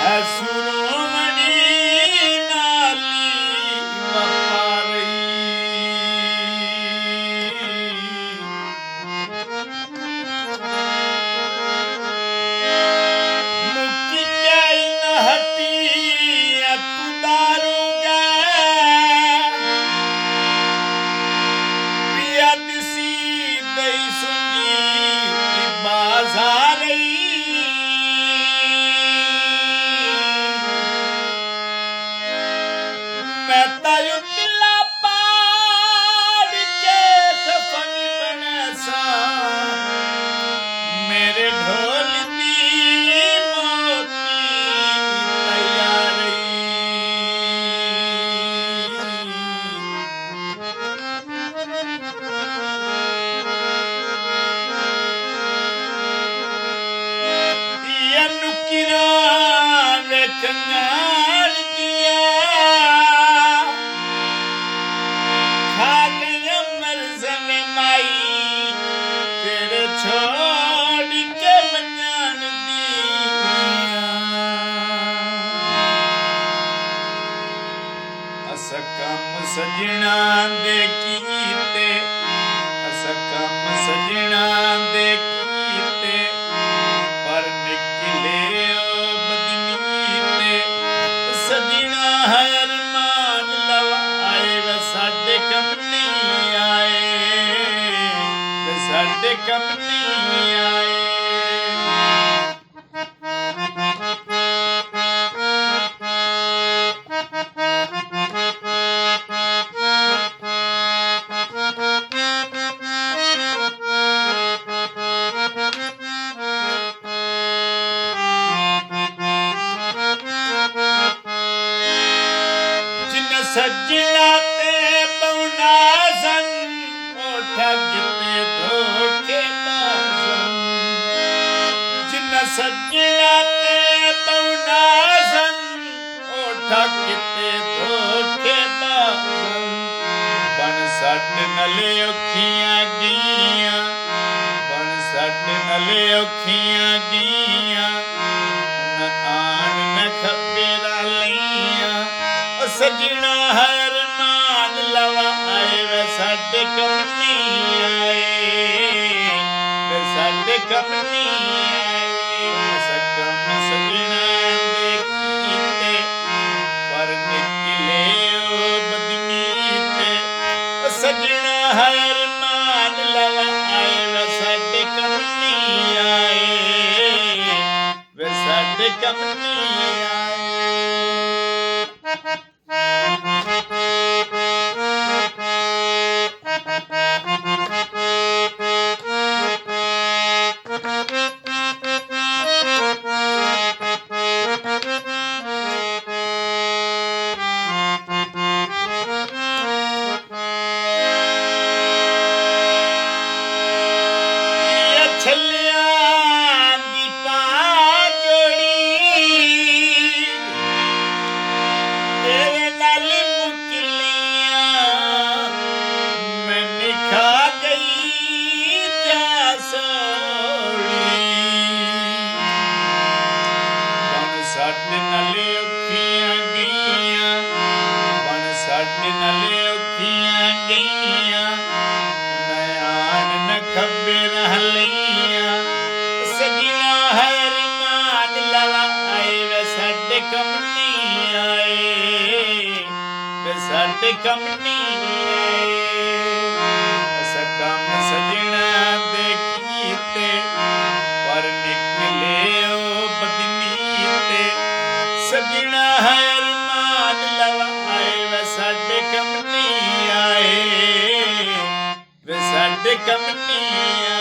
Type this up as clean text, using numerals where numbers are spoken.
सुरोमणी नाली वफारी मुक्की प्याई न हटी तू दारू पिया दिसी दई सुनी बाजारी युतिला पार के सफनी बनसा मेरे ढोल दी मोती तैयारी ये नुकिरा वे कंगाल दिया छोड़ के मजान अस कम सजना दे कीते अस कम सजना दे कीते पर निकले बदनीते सजना हर मान लवाए वे साडे कम नहीं आए वे साडे कम नहीं आए सजना ते पौना सन ठगते धोखेबाजन जिन सजना ते पौना सन ठगते धोखेबाजन बन सट नले औखियां गियां बन सट नले औखियां गियां न आन न खबेरा लियां सजना हर मान लवाए वे साडे कम नहीं आए वे साडे कम नहीं आए सकम सजना दे कीते पर निकले बदनीते सजना हर मान लवाए वे साडे कम नहीं आए वे साडे कम नहीं आए साडे कम नहीं आए सकम सजना दे कीते पर निकले बदनीते सजना हर मान लवाए वे साडे कम नहीं आए वे साडे कम नहीं आए